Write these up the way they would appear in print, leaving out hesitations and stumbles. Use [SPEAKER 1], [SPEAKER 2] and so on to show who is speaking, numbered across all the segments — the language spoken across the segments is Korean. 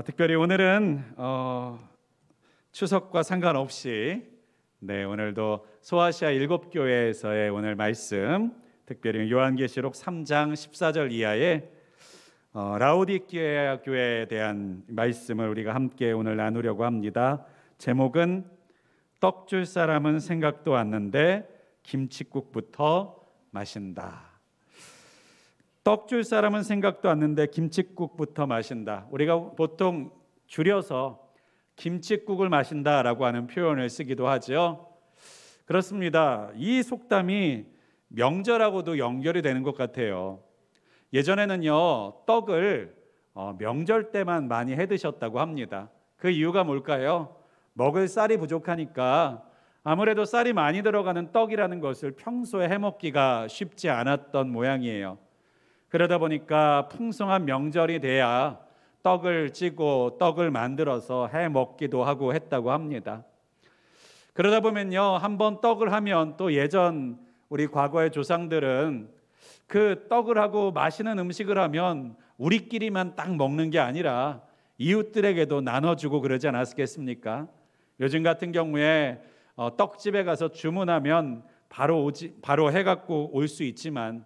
[SPEAKER 1] 특별히 오늘은 추석과 상관없이 오늘도 소아시아 7교회에서의 오늘 말씀, 특별히 요한계시록 3장 14절 이하의 라오디게아 교회에 대한 말씀을 우리가 함께 오늘 나누려고 합니다. 제목은 떡 줄 사람은 생각도 않는데 김칫국부터 마신다. 떡 줄 사람은 생각도 않는데 김칫국부터 마신다. 우리가 보통 줄여서 김칫국을 마신다라고 하는 표현을 쓰기도 하죠. 그렇습니다. 이 속담이 명절하고도 연결이 되는 것 같아요. 예전에는요, 떡을 명절 때만 많이 해 드셨다고 합니다. 그 이유가 뭘까요? 먹을 쌀이 부족하니까 아무래도 쌀이 많이 들어가는 떡이라는 것을 평소에 해 먹기가 쉽지 않았던 모양이에요. 그러다 보니까 풍성한 명절이 돼야 떡을 찌고 떡을 만들어서 해 먹기도 하고 했다고 합니다. 그러다 보면요, 한번 떡을 하면 또 예전 우리 과거의 조상들은 그 떡을 하고 맛있는 음식을 하면 우리끼리만 딱 먹는 게 아니라 이웃들에게도 나눠주고 그러지 않았겠습니까? 요즘 같은 경우에 떡집에 가서 주문하면 바로 해갖고 올 수 있지만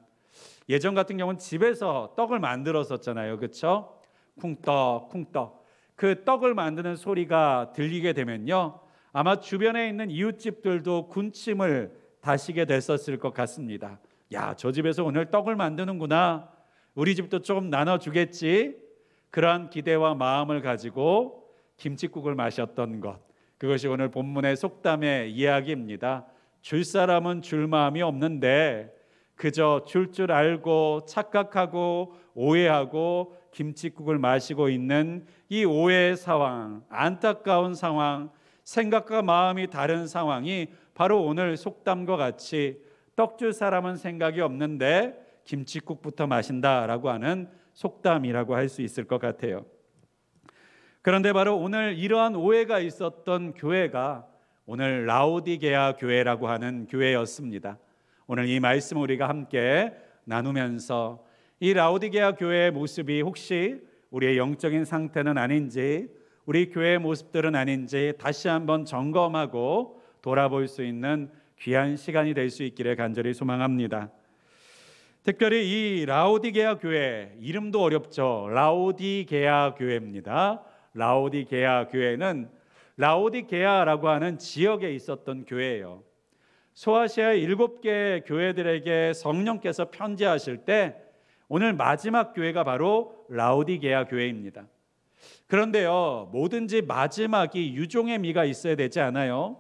[SPEAKER 1] 예전 같은 경우는 집에서 떡을 만들었었잖아요. 그렇죠? 쿵떡 그 떡을 만드는 소리가 들리게 되면요, 아마 주변에 있는 이웃집들도 군침을 다시게 됐었을 것 같습니다. 야, 저 집에서 오늘 떡을 만드는구나, 우리 집도 조금 나눠주겠지, 그러한 기대와 마음을 가지고 김칫국을 마셨던 것, 그것이 오늘 본문의 속담의 이야기입니다. 줄 사람은 줄 마음이 없는데 그저 줄 알고 착각하고 오해하고 김칫국을 마시고 있는 이 오해의 상황, 안타까운 상황, 생각과 마음이 다른 상황이 바로 오늘 속담과 같이 떡 줄 사람은 생각이 없는데 김칫국부터 마신다라고 하는 속담이라고 할 수 있을 것 같아요. 그런데 바로 오늘 이러한 오해가 있었던 교회가 오늘 라오디게아 교회라고 하는 교회였습니다. 오늘 이 말씀을 우리가 함께 나누면서 이 라오디게아 교회의 모습이 혹시 우리의 영적인 상태는 아닌지, 우리 교회의 모습들은 아닌지 다시 한번 점검하고 돌아볼 수 있는 귀한 시간이 될 수 있기를 간절히 소망합니다. 특별히 이 라오디게아 교회, 이름도 어렵죠. 라오디게아 교회입니다. 라오디게아 교회는 라오디게아라고 하는 지역에 있었던 교회예요. 소아시아의 7개 교회들에게 성령께서 편지하실 때 오늘 마지막 교회가 바로 라오디게아 교회입니다. 그런데요, 뭐든지 마지막이 유종의 미가 있어야 되지 않아요?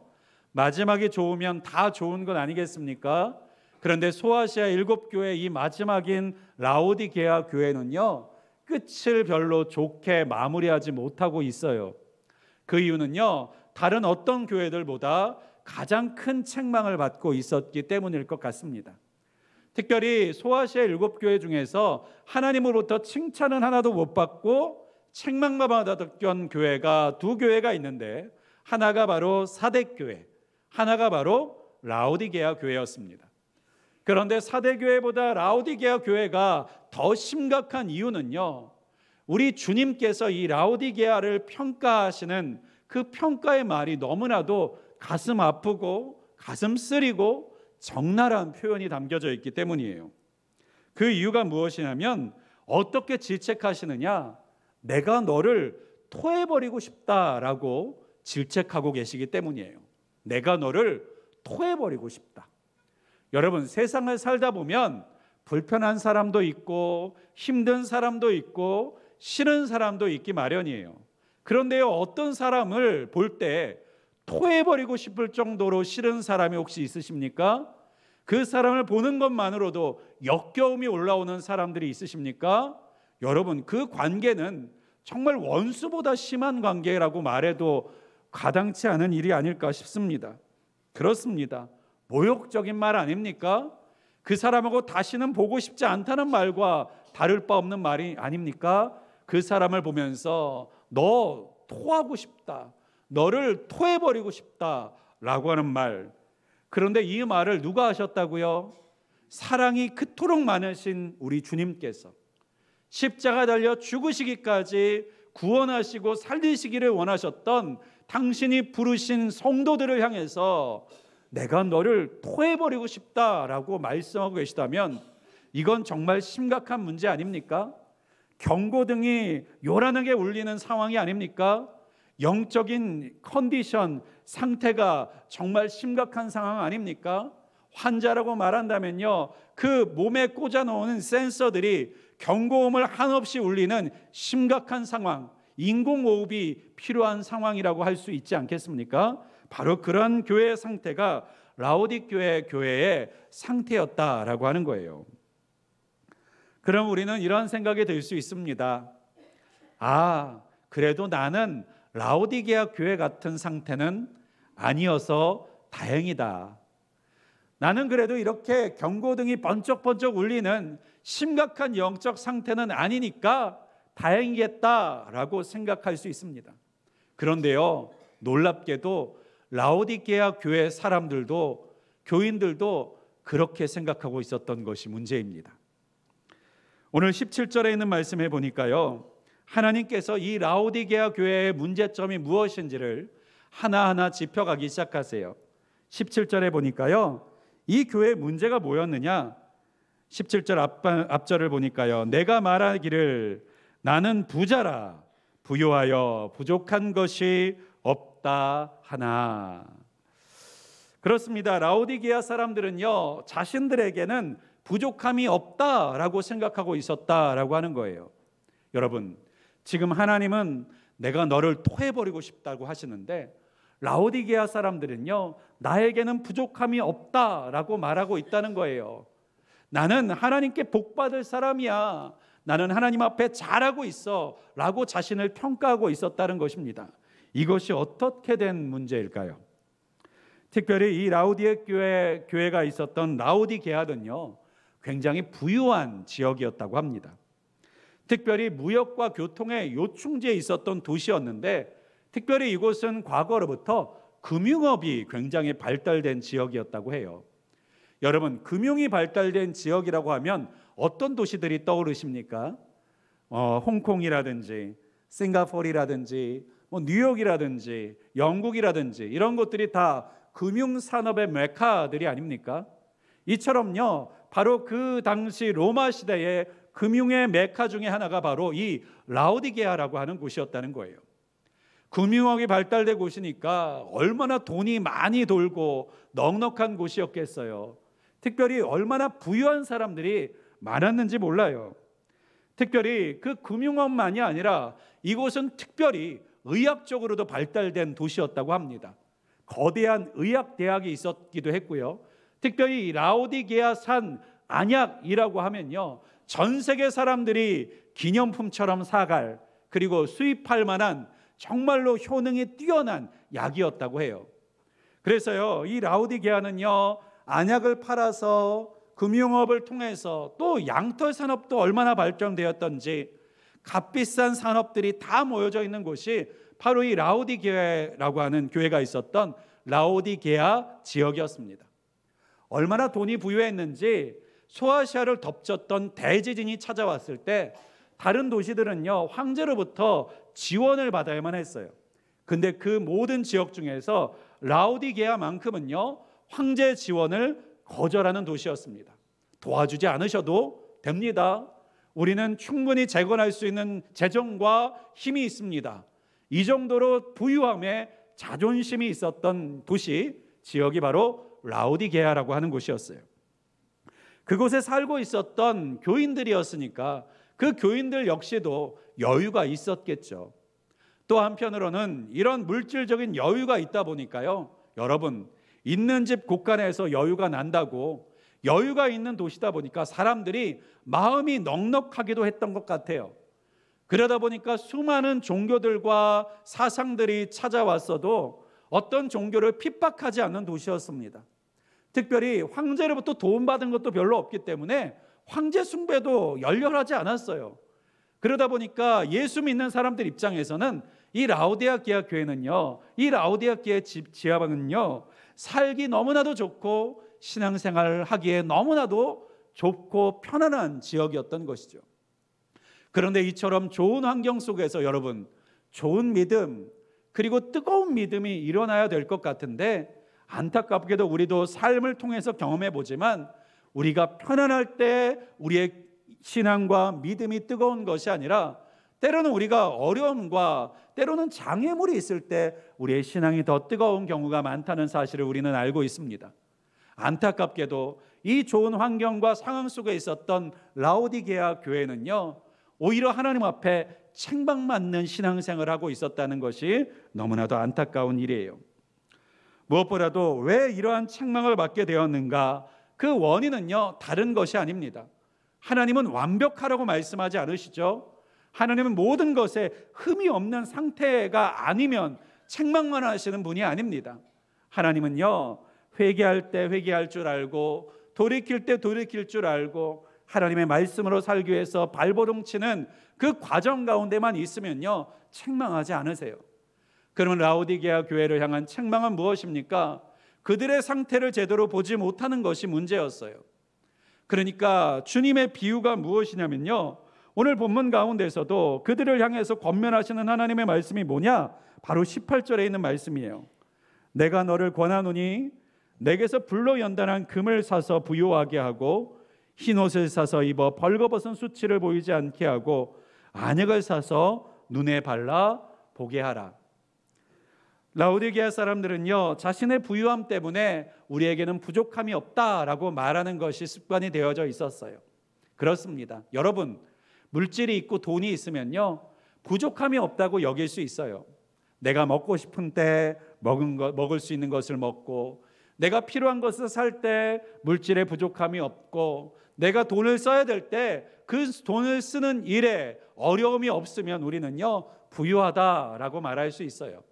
[SPEAKER 1] 마지막이 좋으면 다 좋은 건 아니겠습니까? 그런데 소아시아 7교회 이 마지막인 라오디게아 교회는요, 끝을 별로 좋게 마무리하지 못하고 있어요. 그 이유는요, 다른 어떤 교회들보다 가장 큰 책망을 받고 있었기 때문일 것 같습니다. 특별히 소아시아 7교회 중에서 하나님으로부터 칭찬은 하나도 못 받고 책망만 받았던 교회가 2교회가 있는데, 하나가 바로 사대교회, 하나가 바로 라오디게아 교회였습니다. 그런데 사대교회보다 라오디게아 교회가 더 심각한 이유는요, 우리 주님께서 이 라오디게아를 평가하시는 그 평가의 말이 너무나도 가슴 아프고 가슴 쓰리고 적나라한 표현이 담겨져 있기 때문이에요. 그 이유가 무엇이냐면, 어떻게 질책하시느냐, 내가 너를 토해버리고 싶다라고 질책하고 계시기 때문이에요. 내가 너를 토해버리고 싶다. 여러분, 세상을 살다 보면 불편한 사람도 있고 힘든 사람도 있고 싫은 사람도 있기 마련이에요. 그런데요, 어떤 사람을 볼 때 토해버리고 싶을 정도로 싫은 사람이 혹시 있으십니까? 그 사람을 보는 것만으로도 역겨움이 올라오는 사람들이 있으십니까? 여러분, 그 관계는 정말 원수보다 심한 관계라고 말해도 가당치 않은 일이 아닐까 싶습니다. 그렇습니다. 모욕적인 말 아닙니까? 그 사람하고 다시는 보고 싶지 않다는 말과 다를 바 없는 말이 아닙니까? 그 사람을 보면서 너 토하고 싶다, 너를 토해버리고 싶다라고 하는 말. 그런데 이 말을 누가 하셨다고요? 사랑이 그토록 많으신 우리 주님께서 십자가 달려 죽으시기까지 구원하시고 살리시기를 원하셨던 당신이 부르신 성도들을 향해서 내가 너를 토해버리고 싶다라고 말씀하고 계시다면 이건 정말 심각한 문제 아닙니까? 경고등이 요란하게 울리는 상황이 아닙니까? 영적인 컨디션, 상태가 정말 심각한 상황 아닙니까? 환자라고 말한다면요, 그 몸에 꽂아놓은 센서들이 경고음을 한없이 울리는 심각한 상황, 인공호흡이 필요한 상황이라고 할 수 있지 않겠습니까? 바로 그런 교회의 상태가 라오디게아 교회의 상태였다라고 하는 거예요. 그럼 우리는 이런 생각이 들 수 있습니다. 그래도 나는 라오디게아 교회 같은 상태는 아니어서 다행이다. 나는 그래도 이렇게 경고등이 번쩍번쩍 울리는 심각한 영적 상태는 아니니까 다행이겠다라고 생각할 수 있습니다. 그런데요, 놀랍게도 라오디게아 교회 사람들도, 교인들도 그렇게 생각하고 있었던 것이 문제입니다. 오늘 17절에 있는 말씀해 보니까요, 하나님께서 이 라오디게아 교회의 문제점이 무엇인지를 하나하나 짚어가기 시작하세요. 17절에 보니까요, 이 교회의 문제가 뭐였느냐? 17절 앞절을 보니까요, 내가 말하기를 나는 부자라 부유하여 부족한 것이 없다 하나. 그렇습니다. 라오디게아 사람들은요, 자신들에게는 부족함이 없다라고 생각하고 있었다라고 하는 거예요. 여러분, 지금 하나님은 내가 너를 토해버리고 싶다고 하시는데 라오디게아 사람들은요, 나에게는 부족함이 없다라고 말하고 있다는 거예요. 나는 하나님께 복받을 사람이야, 나는 하나님 앞에 잘하고 있어 라고 자신을 평가하고 있었다는 것입니다. 이것이 어떻게 된 문제일까요? 특별히 이 라오디게아 교회가 있었던 라오디게아는요, 굉장히 부유한 지역이었다고 합니다. 특별히 무역과 교통의 요충지에 있었던 도시였는데, 특별히 이곳은 과거로부터 금융업이 굉장히 발달된 지역이었다고 해요. 여러분, 금융이 발달된 지역이라고 하면 어떤 도시들이 떠오르십니까? 홍콩이라든지 싱가포르라든지 뉴욕이라든지 영국이라든지 이런 곳들이 다 금융산업의 메카들이 아닙니까? 이처럼요, 바로 그 당시 로마 시대의 금융의 메카 중에 하나가 바로 이 라오디게아라고 하는 곳이었다는 거예요. 금융업이 발달된 곳이니까 얼마나 돈이 많이 돌고 넉넉한 곳이었겠어요. 특별히 얼마나 부유한 사람들이 많았는지 몰라요. 특별히 그 금융업만이 아니라 이곳은 특별히 의학적으로도 발달된 도시였다고 합니다. 거대한 의학대학이 있었기도 했고요. 특별히 라오디게아 산 안약이라고 하면요, 전 세계 사람들이 기념품처럼 사갈, 그리고 수입할 만한 정말로 효능이 뛰어난 약이었다고 해요. 그래서요, 이 라오디게아는요, 안약을 팔아서 금융업을 통해서 또 양털 산업도 얼마나 발전되었던지 값비싼 산업들이 다 모여져 있는 곳이 바로 이 라오디게아라고 하는 교회가 있었던 라오디게아 지역이었습니다. 얼마나 돈이 부유했는지 소아시아를 덮쳤던 대지진이 찾아왔을 때 다른 도시들은요, 황제로부터 지원을 받아야만 했어요. 근데 그 모든 지역 중에서 라오디게아만큼은요, 황제 지원을 거절하는 도시였습니다. 도와주지 않으셔도 됩니다. 우리는 충분히 재건할 수 있는 재정과 힘이 있습니다. 이 정도로 부유함에 자존심이 있었던 도시, 지역이 바로 라오디게아라고 하는 곳이었어요. 그곳에 살고 있었던 교인들이었으니까 그 교인들 역시도 여유가 있었겠죠. 또 한편으로는 이런 물질적인 여유가 있다 보니까요, 여러분, 있는 집 곳간에서 여유가 난다고, 여유가 있는 도시다 보니까 사람들이 마음이 넉넉하기도 했던 것 같아요. 그러다 보니까 수많은 종교들과 사상들이 찾아왔어도 어떤 종교를 핍박하지 않는 도시였습니다. 특별히 황제로부터 도움받은 것도 별로 없기 때문에 황제 숭배도 열렬하지 않았어요. 그러다 보니까 예수 믿는 사람들 입장에서는 이 라오디게아 교회는요, 이 라오디게아 지하방은요, 살기 너무나도 좋고 신앙생활을 하기에 너무나도 좋고 편안한 지역이었던 것이죠. 그런데 이처럼 좋은 환경 속에서 여러분, 좋은 믿음 그리고 뜨거운 믿음이 일어나야 될 것 같은데, 안타깝게도 우리도 삶을 통해서 경험해 보지만 우리가 편안할 때 우리의 신앙과 믿음이 뜨거운 것이 아니라 때로는 우리가 어려움과 때로는 장애물이 있을 때 우리의 신앙이 더 뜨거운 경우가 많다는 사실을 우리는 알고 있습니다. 안타깝게도 이 좋은 환경과 상황 속에 있었던 라오디게아 교회는요, 오히려 하나님 앞에 책망맞는 신앙생활을 하고 있었다는 것이 너무나도 안타까운 일이에요. 무엇보다도 왜 이러한 책망을 받게 되었는가? 그 원인은요, 다른 것이 아닙니다. 하나님은 완벽하라고 말씀하지 않으시죠? 하나님은 모든 것에 흠이 없는 상태가 아니면 책망만 하시는 분이 아닙니다. 하나님은요, 회개할 때 회개할 줄 알고 돌이킬 때 돌이킬 줄 알고 하나님의 말씀으로 살기 위해서 발버둥치는 그 과정 가운데만 있으면요, 책망하지 않으세요. 그러면 라오디게아 교회를 향한 책망은 무엇입니까? 그들의 상태를 제대로 보지 못하는 것이 문제였어요. 그러니까 주님의 비유가 무엇이냐면요, 오늘 본문 가운데서도 그들을 향해서 권면하시는 하나님의 말씀이 뭐냐? 바로 18절에 있는 말씀이에요. 내가 너를 권하노니 내게서 불로 연단한 금을 사서 부요하게 하고 흰옷을 사서 입어 벌거벗은 수치를 보이지 않게 하고 안약을 사서 눈에 발라 보게 하라. 라오디게아 사람들은요, 자신의 부유함 때문에 우리에게는 부족함이 없다라고 말하는 것이 습관이 되어져 있었어요. 그렇습니다. 여러분, 물질이 있고 돈이 있으면요, 부족함이 없다고 여길 수 있어요. 내가 먹고 싶은 때 먹을 수 있는 것을 먹고, 내가 필요한 것을 살 때 물질의 부족함이 없고, 내가 돈을 써야 될 때 그 돈을 쓰는 일에 어려움이 없으면 우리는요, 부유하다라고 말할 수 있어요.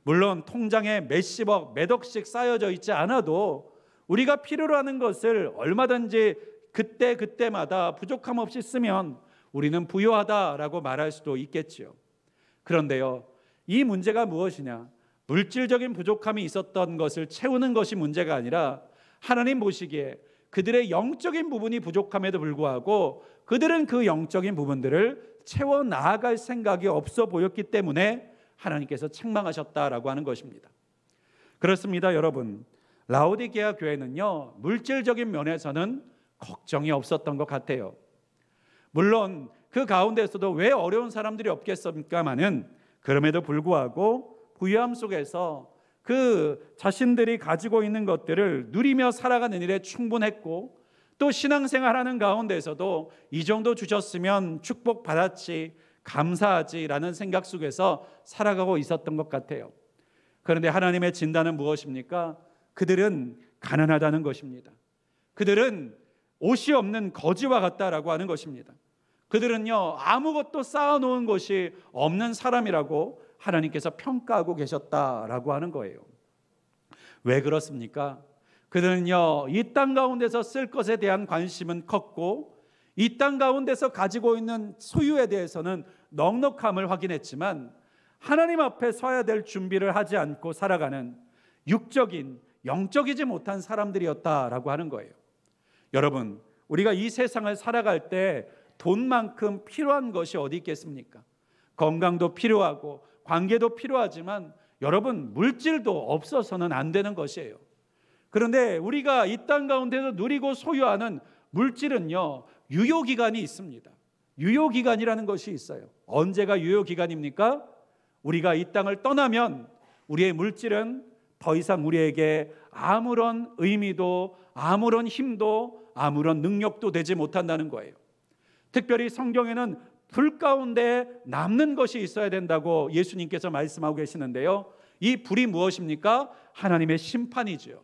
[SPEAKER 1] 물론 통장에 몇십억, 몇 억씩 쌓여져 있지 않아도 우리가 필요로 하는 것을 얼마든지 그때마다 부족함 없이 쓰면 우리는 부유하다라고 말할 수도 있겠지요. 그런데요, 이 문제가 무엇이냐? 물질적인 부족함이 있었던 것을 채우는 것이 문제가 아니라 하나님 보시기에 그들의 영적인 부분이 부족함에도 불구하고 그들은 그 영적인 부분들을 채워 나아갈 생각이 없어 보였기 때문에 하나님께서 책망하셨다라고 하는 것입니다. 그렇습니다, 여러분. 라오디게아 교회는요, 물질적인 면에서는 걱정이 없었던 것 같아요. 물론 그 가운데서도 왜 어려운 사람들이 없겠습니까마는 그럼에도 불구하고 부유함 속에서 그 자신들이 가지고 있는 것들을 누리며 살아가는 일에 충분했고, 또 신앙생활하는 가운데서도 이 정도 주셨으면 축복받았지, 감사하지라는 생각 속에서 살아가고 있었던 것 같아요. 그런데 하나님의 진단은 무엇입니까? 그들은 가난하다는 것입니다. 그들은 옷이 없는 거지와 같다라고 하는 것입니다. 그들은요, 아무것도 쌓아놓은 것이 없는 사람이라고 하나님께서 평가하고 계셨다라고 하는 거예요. 왜 그렇습니까? 그들은요, 이 땅 가운데서 쓸 것에 대한 관심은 컸고, 이 땅 가운데서 가지고 있는 소유에 대해서는 넉넉함을 확인했지만 하나님 앞에 서야 될 준비를 하지 않고 살아가는 육적인, 영적이지 못한 사람들이었다라고 하는 거예요. 여러분, 우리가 이 세상을 살아갈 때 돈만큼 필요한 것이 어디 있겠습니까? 건강도 필요하고 관계도 필요하지만 여러분, 물질도 없어서는 안 되는 것이에요. 그런데 우리가 이 땅 가운데서 누리고 소유하는 물질은요, 유효기간이 있습니다. 유효기간이라는 것이 있어요. 언제가 유효기간입니까? 우리가 이 땅을 떠나면 우리의 물질은 더 이상 우리에게 아무런 의미도 아무런 힘도 아무런 능력도 되지 못한다는 거예요. 특별히 성경에는 불 가운데 남는 것이 있어야 된다고 예수님께서 말씀하고 계시는데요, 이 불이 무엇입니까? 하나님의 심판이죠.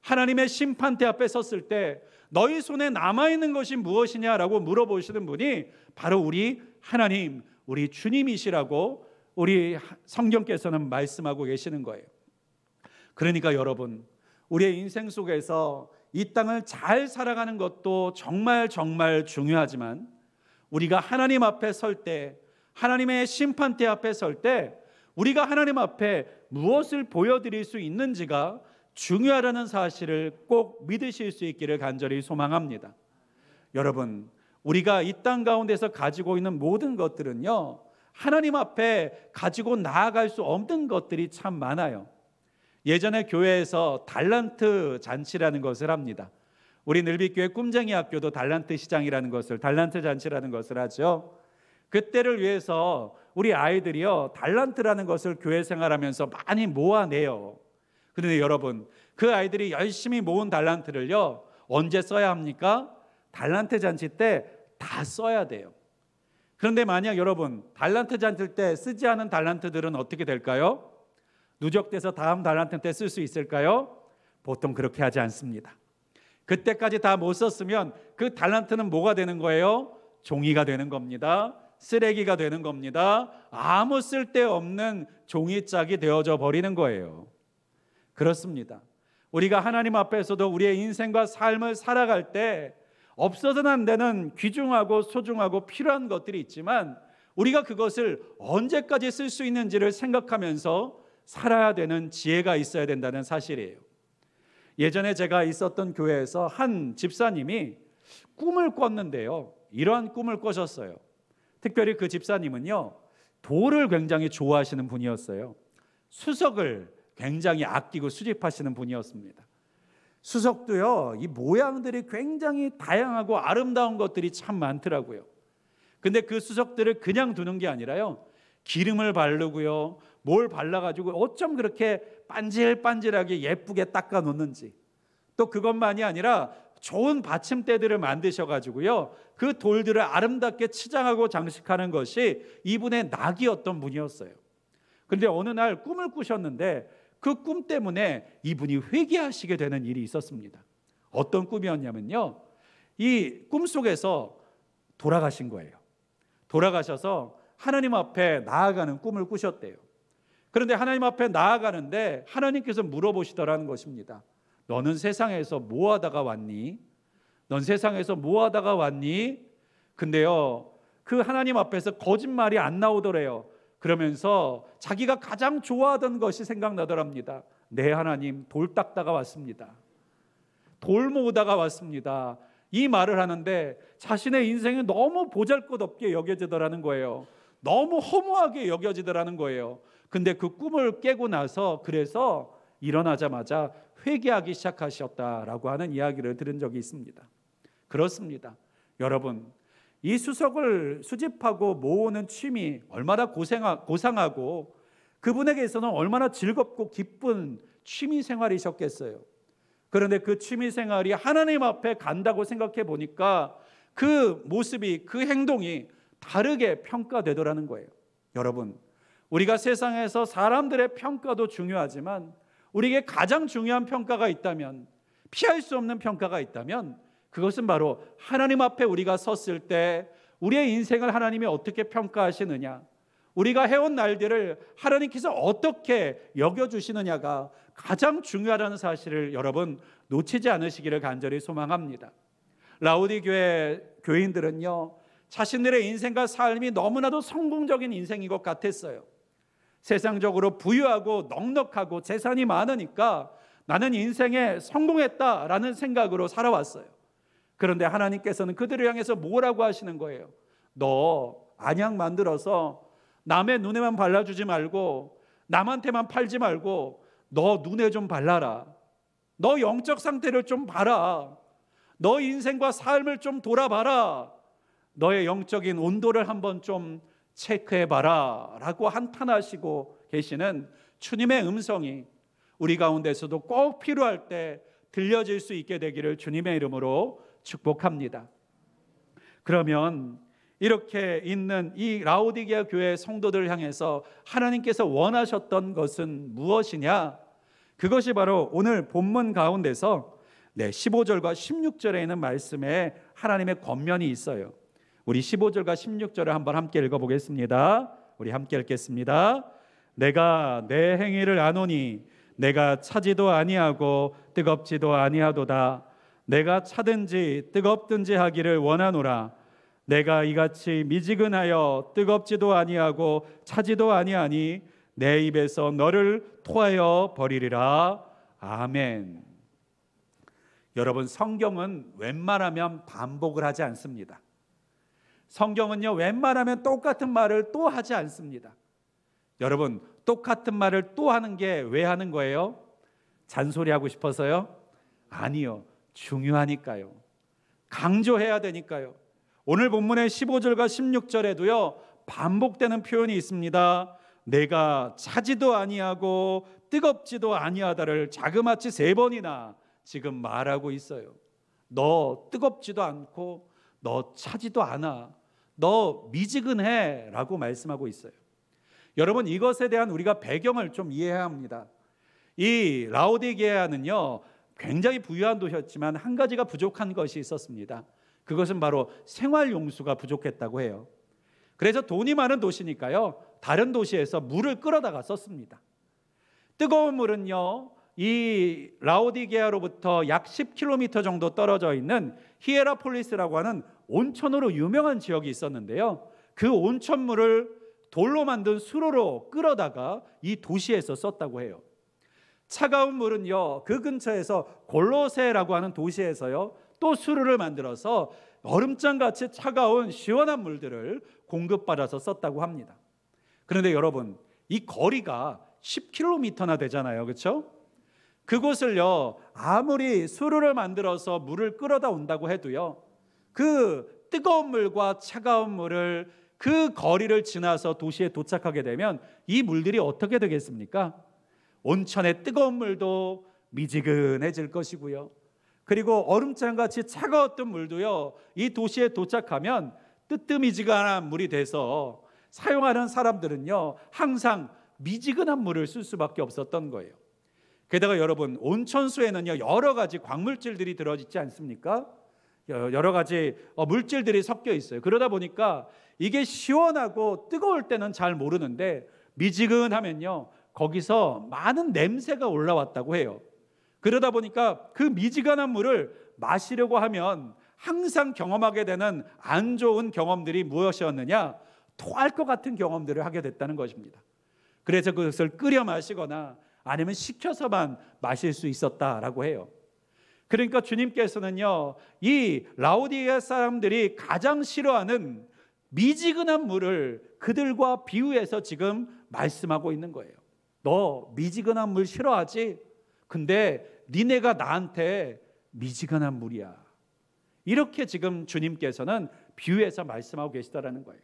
[SPEAKER 1] 하나님의 심판대 앞에 섰을 때 너희 손에 남아있는 것이 무엇이냐라고 물어보시는 분이 바로 우리 하나님, 우리 주님이시라고 우리 성경께서는 말씀하고 계시는 거예요. 그러니까 여러분, 우리의 인생 속에서 이 땅을 잘 살아가는 것도 정말 중요하지만 우리가 하나님 앞에 설 때, 하나님의 심판대 앞에 설 때 우리가 하나님 앞에 무엇을 보여드릴 수 있는지가 중요하다는 사실을 꼭 믿으실 수 있기를 간절히 소망합니다. 여러분, 우리가 이 땅 가운데서 가지고 있는 모든 것들은요, 하나님 앞에 가지고 나아갈 수 없는 것들이 참 많아요. 예전에 교회에서 달란트 잔치라는 것을 합니다. 우리 늘빛교회 꿈쟁이 학교도 달란트 시장이라는 것을, 달란트 잔치라는 것을 하죠. 그때를 위해서 우리 아이들이요, 달란트라는 것을 교회 생활하면서 많이 모아내요. 그런데 여러분, 그 아이들이 열심히 모은 달란트를요, 언제 써야 합니까? 달란트 잔치 때 다 써야 돼요. 그런데 만약 여러분, 달란트 잔치 때 쓰지 않은 달란트들은 어떻게 될까요? 누적돼서 다음 달란트 때 쓸 수 있을까요? 보통 그렇게 하지 않습니다. 그때까지 다 못 썼으면 그 달란트는 뭐가 되는 거예요? 종이가 되는 겁니다. 쓰레기가 되는 겁니다. 아무 쓸데없는 종이짝이 되어져 버리는 거예요. 그렇습니다. 우리가 하나님 앞에서도 우리의 인생과 삶을 살아갈 때 없어서는 안 되는 귀중하고 소중하고 필요한 것들이 있지만 우리가 그것을 언제까지 쓸 수 있는지를 생각하면서 살아야 되는 지혜가 있어야 된다는 사실이에요. 예전에 제가 있었던 교회에서 한 집사님이 꿈을 꿨는데요, 이러한 꿈을 꾸셨어요. 특별히 그 집사님은요, 돌을 굉장히 좋아하시는 분이었어요. 수석을 굉장히 아끼고 수집하시는 분이었습니다. 수석도요, 이 모양들이 굉장히 다양하고 아름다운 것들이 참 많더라고요. 근데 그 수석들을 그냥 두는 게 아니라요, 기름을 바르고요, 뭘 발라가지고 어쩜 그렇게 반질반질하게 예쁘게 닦아 놓는지, 또 그것만이 아니라 좋은 받침대들을 만드셔가지고요, 그 돌들을 아름답게 치장하고 장식하는 것이 이분의 낙이었던 분이었어요. 그런데 어느 날 꿈을 꾸셨는데 그 꿈 때문에 이분이 회개하시게 되는 일이 있었습니다. 어떤 꿈이었냐면요, 이 꿈속에서 돌아가신 거예요. 돌아가셔서 하나님 앞에 나아가는 꿈을 꾸셨대요. 그런데 하나님 앞에 나아가는데 하나님께서 물어보시더라는 것입니다. 너는 세상에서 뭐 하다가 왔니? 넌 세상에서 뭐 하다가 왔니? 근데요, 그 하나님 앞에서 거짓말이 안 나오더래요. 그러면서 자기가 가장 좋아하던 것이 생각나더랍니다. 네, 하나님, 돌 닦다가 왔습니다. 돌 모으다가 왔습니다. 이 말을 하는데 자신의 인생이 너무 보잘것없게 여겨지더라는 거예요. 너무 허무하게 여겨지더라는 거예요. 근데 그 꿈을 깨고 나서 그래서 일어나자마자 회개하기 시작하셨다라고 하는 이야기를 들은 적이 있습니다. 그렇습니다. 여러분, 이 수석을 수집하고 모으는 취미 얼마나 고상하고 그분에게서는 얼마나 즐겁고 기쁜 취미 생활이셨겠어요. 그런데 그 취미 생활이 하나님 앞에 간다고 생각해 보니까 그 모습이, 그 행동이 다르게 평가되더라는 거예요. 여러분, 우리가 세상에서 사람들의 평가도 중요하지만 우리에게 가장 중요한 평가가 있다면, 피할 수 없는 평가가 있다면 그것은 바로 하나님 앞에 우리가 섰을 때 우리의 인생을 하나님이 어떻게 평가하시느냐, 우리가 해온 날들을 하나님께서 어떻게 여겨주시느냐가 가장 중요하다는 사실을 여러분 놓치지 않으시기를 간절히 소망합니다. 라오디 교회 교인들은요, 자신들의 인생과 삶이 너무나도 성공적인 인생인 것 같았어요. 세상적으로 부유하고 넉넉하고 재산이 많으니까 나는 인생에 성공했다라는 생각으로 살아왔어요. 그런데 하나님께서는 그들을 향해서 뭐라고 하시는 거예요? 너 안약 만들어서 남의 눈에만 발라주지 말고 남한테만 팔지 말고 너 눈에 좀 발라라. 너 영적 상태를 좀 봐라. 너 인생과 삶을 좀 돌아봐라. 너의 영적인 온도를 한번 좀 체크해봐라 라고 한탄하시고 계시는 주님의 음성이 우리 가운데서도 꼭 필요할 때 들려질 수 있게 되기를 주님의 이름으로 축복합니다. 그러면 이렇게 있는 이 라오디게아 교회 성도들을 향해서 하나님께서 원하셨던 것은 무엇이냐? 그것이 바로 오늘 본문 가운데서 15절과 16절에 있는 말씀에 하나님의 권면이 있어요. 우리 15절과 16절을 한번 함께 읽어보겠습니다. 우리 함께 읽겠습니다. 내가 내 행위를 아노니 내가 차지도 아니하고 뜨겁지도 아니하도다. 내가 차든지 뜨겁든지 하기를 원하노라. 내가 이같이 미지근하여 뜨겁지도 아니하고 차지도 아니하니 내 입에서 너를 토하여 버리리라. 아멘. 여러분, 성경은 웬만하면 반복을 하지 않습니다. 성경은요, 웬만하면 똑같은 말을 또 하지 않습니다. 여러분, 똑같은 말을 또 하는 게 왜 하는 거예요? 잔소리하고 싶어서요? 아니요, 중요하니까요. 강조해야 되니까요. 오늘 본문의 15절과 16절에도요 반복되는 표현이 있습니다. 내가 차지도 아니하고 뜨겁지도 아니하다를 자그마치 3번이나 지금 말하고 있어요. 너 뜨겁지도 않고 너 차지도 않아, 너 미지근해 라고 말씀하고 있어요. 여러분, 이것에 대한 우리가 배경을 좀 이해해야 합니다. 이 라오디게아는요 굉장히 부유한 도시였지만 한 가지가 부족한 것이 있었습니다. 그것은 바로 생활용수가 부족했다고 해요. 그래서 돈이 많은 도시니까요 다른 도시에서 물을 끌어다가 썼습니다. 뜨거운 물은요 이 라오디게아로부터 약 10km 정도 떨어져 있는 히에라폴리스라고 하는 온천으로 유명한 지역이 있었는데요, 그 온천물을 돌로 만든 수로로 끌어다가 이 도시에서 썼다고 해요. 차가운 물은요 그 근처에서 골로세라고 하는 도시에서요 또 수로를 만들어서 얼음장같이 차가운 시원한 물들을 공급받아서 썼다고 합니다. 그런데 여러분, 이 거리가 10km나 되잖아요, 그렇죠? 그곳을요 아무리 수로를 만들어서 물을 끌어다 온다고 해도요 그 뜨거운 물과 차가운 물을 그 거리를 지나서 도시에 도착하게 되면 이 물들이 어떻게 되겠습니까? 온천의 뜨거운 물도 미지근해질 것이고요, 그리고 얼음장같이 차가웠던 물도요 이 도시에 도착하면 뜨뜻미지근한 물이 돼서 사용하는 사람들은요 항상 미지근한 물을 쓸 수밖에 없었던 거예요. 게다가 여러분, 온천수에는요 여러 가지 광물질들이 들어있지 않습니까? 여러 가지 물질들이 섞여 있어요. 그러다 보니까 이게 시원하고 뜨거울 때는 잘 모르는데 미지근하면요 거기서 많은 냄새가 올라왔다고 해요. 그러다 보니까 그 미지근한 물을 마시려고 하면 항상 경험하게 되는 안 좋은 경험들이 무엇이었느냐? 토할 것 같은 경험들을 하게 됐다는 것입니다. 그래서 그것을 끓여 마시거나 아니면 식혀서만 마실 수 있었다라고 해요. 그러니까 주님께서는요 이 라오디게아 사람들이 가장 싫어하는 미지근한 물을 그들과 비유해서 지금 말씀하고 있는 거예요. 너 미지근한 물 싫어하지? 근데 니네가 나한테 미지근한 물이야. 이렇게 지금 주님께서는 비유해서 말씀하고 계시다라는 거예요.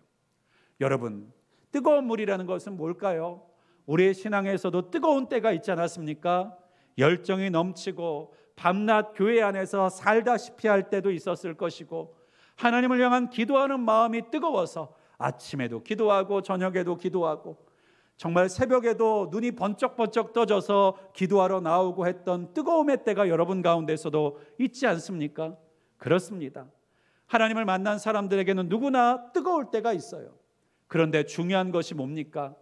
[SPEAKER 1] 여러분, 뜨거운 물이라는 것은 뭘까요? 우리의 신앙에서도 뜨거운 때가 있지 않았습니까? 열정이 넘치고 밤낮 교회 안에서 살다시피 할 때도 있었을 것이고, 하나님을 향한 기도하는 마음이 뜨거워서 아침에도 기도하고 저녁에도 기도하고 정말 새벽에도 눈이 번쩍번쩍 떠져서 기도하러 나오고 했던 뜨거움의 때가 여러분 가운데서도 있지 않습니까? 그렇습니다. 하나님을 만난 사람들에게는 누구나 뜨거울 때가 있어요. 그런데 중요한 것이 뭡니까?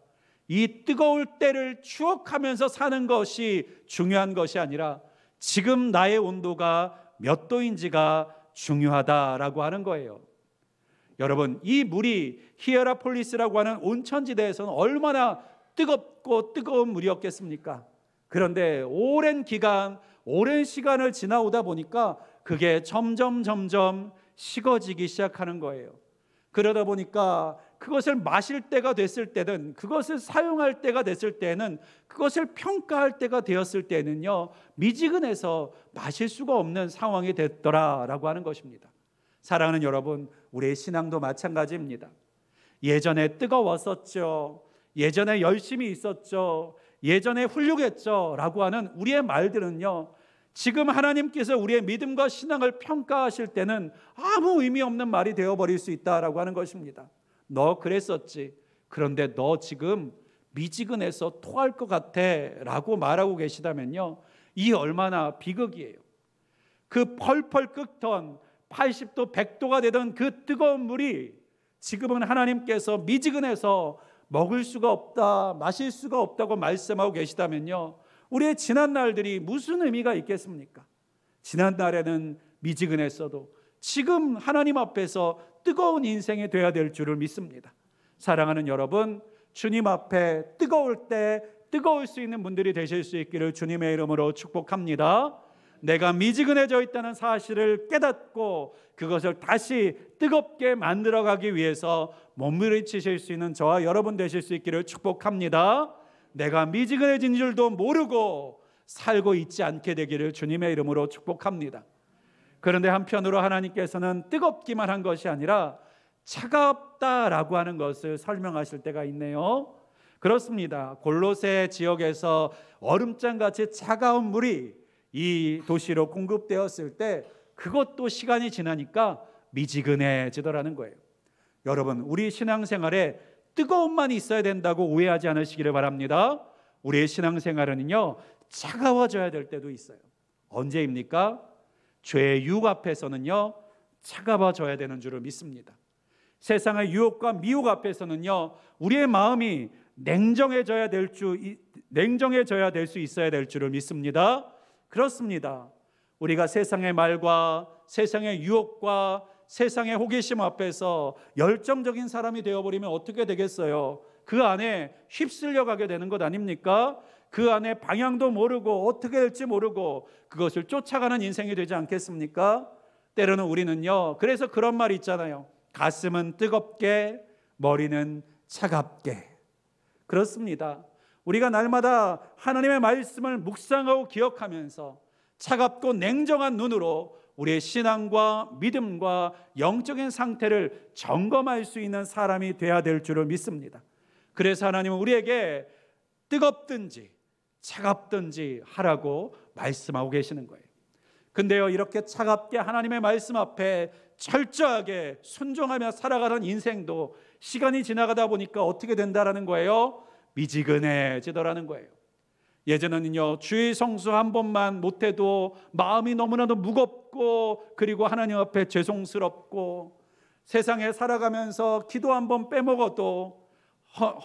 [SPEAKER 1] 이 뜨거울 때를 추억하면서 사는 것이 중요한 것이 아니라 지금 나의 온도가 몇 도인지가 중요하다라고 하는 거예요. 여러분, 이 물이 히에라폴리스라고 하는 온천지대에서는 얼마나 뜨겁고 뜨거운 물이었겠습니까? 그런데 오랜 기간, 오랜 시간을 지나오다 보니까 그게 점점 식어지기 시작하는 거예요. 그러다 보니까 그것을 마실 때가 됐을 때는, 그것을 사용할 때가 됐을 때는, 그것을 평가할 때가 되었을 때는요, 미지근해서 마실 수가 없는 상황이 됐더라라고 하는 것입니다. 사랑하는 여러분, 우리의 신앙도 마찬가지입니다. 예전에 뜨거웠었죠, 예전에 열심히 있었죠, 예전에 훌륭했죠 라고 하는 우리의 말들은요, 지금 하나님께서 우리의 믿음과 신앙을 평가하실 때는 아무 의미 없는 말이 되어버릴 수 있다라고 하는 것입니다. 너 그랬었지, 그런데 너 지금 미지근해서 토할 것 같아 라고 말하고 계시다면요, 이 얼마나 비극이에요. 그 펄펄 끓던 80도 100도가 되던 그 뜨거운 물이 지금은 하나님께서 미지근해서 먹을 수가 없다, 마실 수가 없다고 말씀하고 계시다면요, 우리의 지난 날들이 무슨 의미가 있겠습니까? 지난 날에는 미지근했어도 지금 하나님 앞에서 뜨거운 인생이 되어야 될 줄을 믿습니다. 사랑하는 여러분, 주님 앞에 뜨거울 때 뜨거울 수 있는 분들이 되실 수 있기를 주님의 이름으로 축복합니다. 내가 미지근해져 있다는 사실을 깨닫고 그것을 다시 뜨겁게 만들어가기 위해서 몸부림치실 수 있는 저와 여러분 되실 수 있기를 축복합니다. 내가 미지근해진 줄도 모르고 살고 있지 않게 되기를 주님의 이름으로 축복합니다. 그런데 한편으로 하나님께서는 뜨겁기만 한 것이 아니라 차갑다라고 하는 것을 설명하실 때가 있네요. 그렇습니다. 골로새 지역에서 얼음장같이 차가운 물이 이 도시로 공급되었을 때 그것도 시간이 지나니까 미지근해지더라는 거예요. 여러분, 우리 신앙생활에 뜨거움만 있어야 된다고 오해하지 않으시기를 바랍니다. 우리의 신앙생활은요, 차가워져야 될 때도 있어요. 언제입니까? 죄의 유혹 앞에서는요, 차가워져야 되는 줄을 믿습니다. 세상의 유혹과 미혹 앞에서는요, 우리의 마음이 냉정해져야 될 수 있어야 될 줄을 믿습니다. 그렇습니다. 우리가 세상의 말과 세상의 유혹과 세상의 호기심 앞에서 열정적인 사람이 되어버리면 어떻게 되겠어요? 그 안에 휩쓸려 가게 되는 것 아닙니까? 그 안에 방향도 모르고 어떻게 될지 모르고 그것을 쫓아가는 인생이 되지 않겠습니까? 때로는 우리는요, 그래서 그런 말이 있잖아요. 가슴은 뜨겁게, 머리는 차갑게. 그렇습니다. 우리가 날마다 하나님의 말씀을 묵상하고 기억하면서 차갑고 냉정한 눈으로 우리의 신앙과 믿음과 영적인 상태를 점검할 수 있는 사람이 되어야 될 줄을 믿습니다. 그래서 하나님은 우리에게 뜨겁든지 차갑든지 하라고 말씀하고 계시는 거예요. 근데요, 이렇게 차갑게 하나님의 말씀 앞에 철저하게 순종하며 살아가던 인생도 시간이 지나가다 보니까 어떻게 된다라는 거예요? 미지근해지더라는 거예요. 예전에는요, 주의 성수 한 번만 못해도 마음이 너무나도 무겁고 그리고 하나님 앞에 죄송스럽고 세상에 살아가면서 기도 한 번 빼먹어도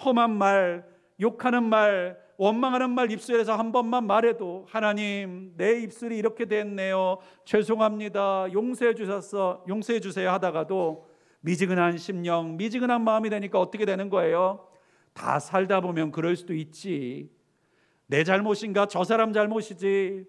[SPEAKER 1] 험한 말, 욕하는 말, 원망하는 말 입술에서 한 번만 말해도 하나님, 내 입술이 이렇게 됐네요, 죄송합니다, 용서해 주세요 하다가도 미지근한 심령, 미지근한 마음이 되니까 어떻게 되는 거예요? 다 살다 보면 그럴 수도 있지, 내 잘못인가 저 사람 잘못이지,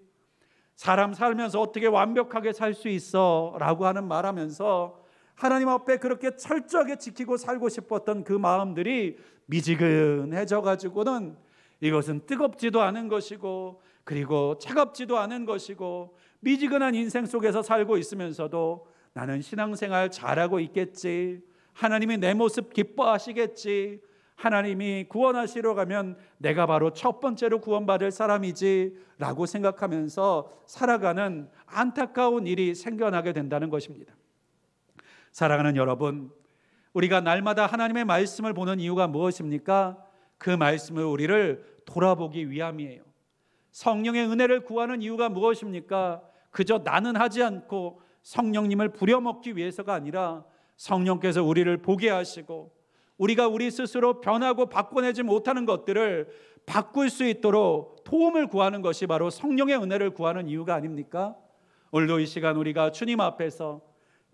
[SPEAKER 1] 사람 살면서 어떻게 완벽하게 살 수 있어 라고 하는 말하면서 하나님 앞에 그렇게 철저하게 지키고 살고 싶었던 그 마음들이 미지근해져 가지고는 이것은 뜨겁지도 않은 것이고 그리고 차갑지도 않은 것이고 미지근한 인생 속에서 살고 있으면서도 나는 신앙생활 잘하고 있겠지, 하나님이 내 모습 기뻐하시겠지, 하나님이 구원하시러 가면 내가 바로 첫 번째로 구원받을 사람이지 라고 생각하면서 살아가는 안타까운 일이 생겨나게 된다는 것입니다. 사랑하는 여러분, 우리가 날마다 하나님의 말씀을 보는 이유가 무엇입니까? 그 말씀을 우리를 돌아보기 위함이에요. 성령의 은혜를 구하는 이유가 무엇입니까? 그저 나는 하지 않고 성령님을 부려먹기 위해서가 아니라 성령께서 우리를 보게 하시고 우리가 우리 스스로 변하고 바꿔내지 못하는 것들을 바꿀 수 있도록 도움을 구하는 것이 바로 성령의 은혜를 구하는 이유가 아닙니까? 오늘도 이 시간 우리가 주님 앞에서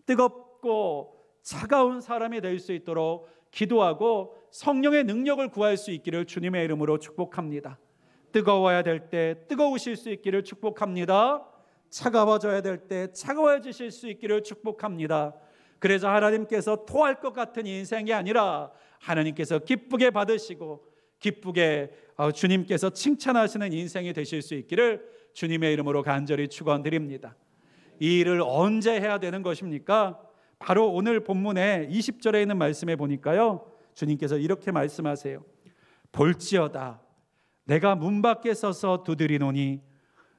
[SPEAKER 1] 뜨겁고 차가운 사람이 될 수 있도록 기도하고 성령의 능력을 구할 수 있기를 주님의 이름으로 축복합니다. 뜨거워야 될 때 뜨거우실 수 있기를 축복합니다. 차가워져야 될 때 차가워지실 수 있기를 축복합니다. 그래서 하나님께서 토할 것 같은 인생이 아니라 하나님께서 기쁘게 받으시고 기쁘게 주님께서 칭찬하시는 인생이 되실 수 있기를 주님의 이름으로 간절히 축원드립니다. 이 일을 언제 해야 되는 것입니까? 바로 오늘 본문의 20절에 있는 말씀에 보니까요, 주님께서 이렇게 말씀하세요. 볼지어다 내가 문 밖에 서서 두드리노니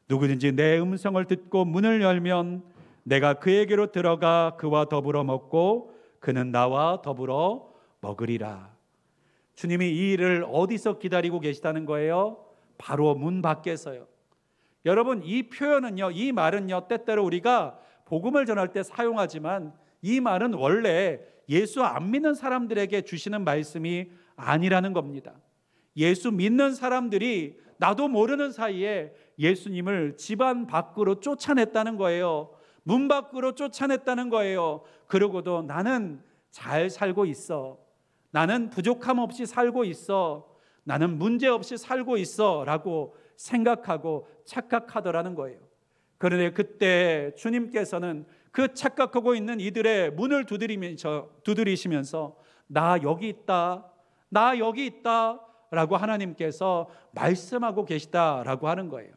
[SPEAKER 1] 누구든지 내 음성을 듣고 문을 열면 내가 그에게로 들어가 그와 더불어 먹고 그는 나와 더불어 먹으리라. 주님이 이 일을 어디서 기다리고 계시다는 거예요? 바로 문 밖에서요. 여러분, 이 표현은요, 이 말은요, 때때로 우리가 복음을 전할 때 사용하지만 이 말은 원래 예수 안 믿는 사람들에게 주시는 말씀이 아니라는 겁니다. 예수 믿는 사람들이 나도 모르는 사이에 예수님을 집안 밖으로 쫓아냈다는 거예요. 문 밖으로 쫓아냈다는 거예요. 그러고도 나는 잘 살고 있어, 나는 부족함 없이 살고 있어, 나는 문제 없이 살고 있어 라고 생각하고 착각하더라는 거예요. 그런데 그때 주님께서는 그 착각하고 있는 이들의 문을 두드리시면서 나 여기 있다, 나 여기 있다 라고 하나님께서 말씀하고 계시다라고 하는 거예요.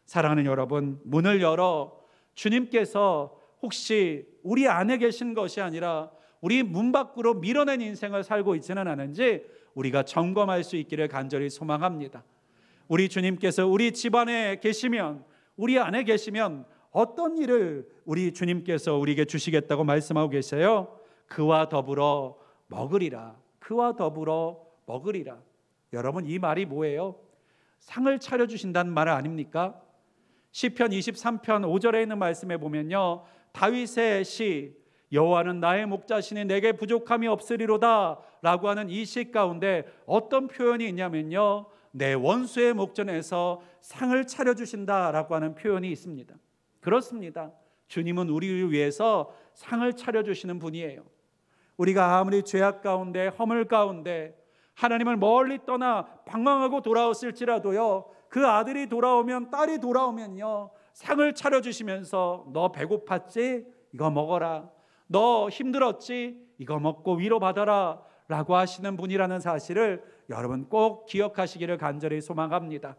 [SPEAKER 1] 사랑하는 여러분, 문을 열어 주님께서 혹시 우리 안에 계신 것이 아니라 우리 문 밖으로 밀어낸 인생을 살고 있지는 않은지 우리가 점검할 수 있기를 간절히 소망합니다. 우리 주님께서 우리 집안에 계시면, 우리 안에 계시면 어떤 일을 우리 주님께서 우리에게 주시겠다고 말씀하고 계세요? 그와 더불어 먹으리라. 그와 더불어 먹으리라. 여러분, 이 말이 뭐예요? 상을 차려주신다는 말 아닙니까? 시편 23편 5절에 있는 말씀에 보면요, 다윗의 시 여호와는 나의 목자시니 내게 부족함이 없으리로다 라고 하는 이 시 가운데 어떤 표현이 있냐면요, 내 원수의 목전에서 상을 차려주신다 라고 하는 표현이 있습니다. 그렇습니다. 주님은 우리를 위해서 상을 차려주시는 분이에요. 우리가 아무리 죄악 가운데, 허물 가운데 하나님을 멀리 떠나 방황하고 돌아왔을지라도요, 그 아들이 돌아오면, 딸이 돌아오면요, 상을 차려주시면서 너 배고팠지? 이거 먹어라. 너 힘들었지? 이거 먹고 위로받아라 라고 하시는 분이라는 사실을 여러분 꼭 기억하시기를 간절히 소망합니다.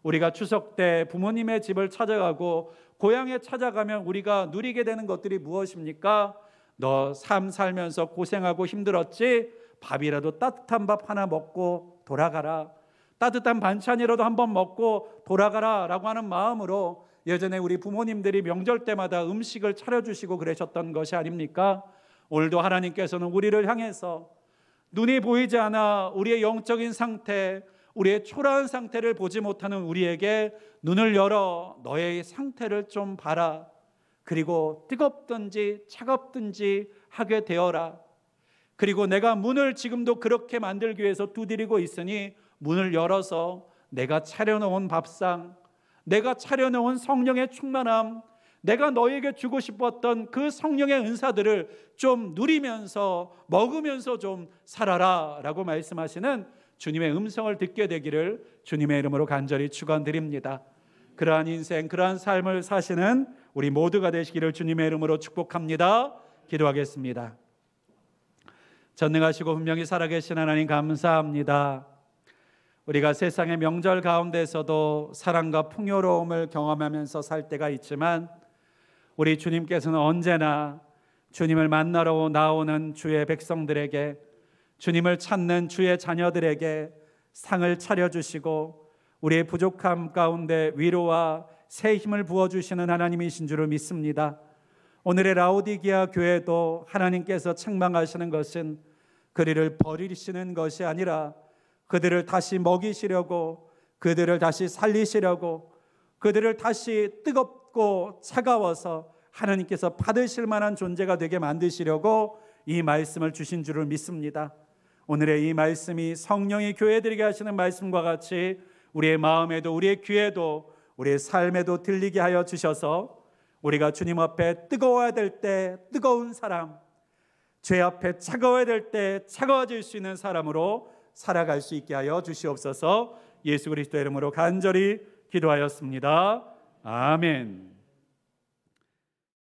[SPEAKER 1] 우리가 추석 때 부모님의 집을 찾아가고 고향에 찾아가면 우리가 누리게 되는 것들이 무엇입니까? 너 삶 살면서 고생하고 힘들었지? 밥이라도 따뜻한 밥 하나 먹고 돌아가라. 따뜻한 반찬이라도 한번 먹고 돌아가라 라고 하는 마음으로 예전에 우리 부모님들이 명절 때마다 음식을 차려주시고 그러셨던 것이 아닙니까? 오늘도 하나님께서는 우리를 향해서 눈이 보이지 않아 우리의 영적인 상태, 우리의 초라한 상태를 보지 못하는 우리에게 눈을 열어 너의 상태를 좀 봐라. 그리고 뜨겁든지 차갑든지 하게 되어라. 그리고 내가 문을 지금도 그렇게 만들기 위해서 두드리고 있으니 문을 열어서 내가 차려놓은 밥상, 내가 차려놓은 성령의 충만함, 내가 너에게 주고 싶었던 그 성령의 은사들을 좀 누리면서 먹으면서 좀 살아라 라고 말씀하시는 주님의 음성을 듣게 되기를 주님의 이름으로 간절히 축원드립니다. 그러한 인생, 그러한 삶을 사시는 우리 모두가 되시기를 주님의 이름으로 축복합니다. 기도하겠습니다. 전능하시고 분명히 살아계신 하나님 감사합니다. 우리가 세상의 명절 가운데서도 사랑과 풍요로움을 경험하면서 살 때가 있지만 우리 주님께서는 언제나 주님을 만나러 나오는 주의 백성들에게, 주님을 찾는 주의 자녀들에게 상을 차려주시고 우리의 부족함 가운데 위로와 새 힘을 부어주시는 하나님이신 줄을 믿습니다. 오늘의 라오디게아 교회도 하나님께서 책망하시는 것은 그들을 버리시는 것이 아니라 그들을 다시 먹이시려고, 그들을 다시 살리시려고, 그들을 다시 뜨겁고 차가워서 하나님께서 받으실 만한 존재가 되게 만드시려고 이 말씀을 주신 줄을 믿습니다. 오늘의 이 말씀이 성령이 교회들에게 하시는 말씀과 같이 우리의 마음에도, 우리의 귀에도, 우리의 삶에도 들리게 하여 주셔서 우리가 주님 앞에 뜨거워야 될 때 뜨거운 사람, 죄 앞에 차가워야 될 때 차가워질 수 있는 사람으로 살아갈 수 있게 하여 주시옵소서. 예수 그리스도의 이름으로 간절히 기도하였습니다. 아멘.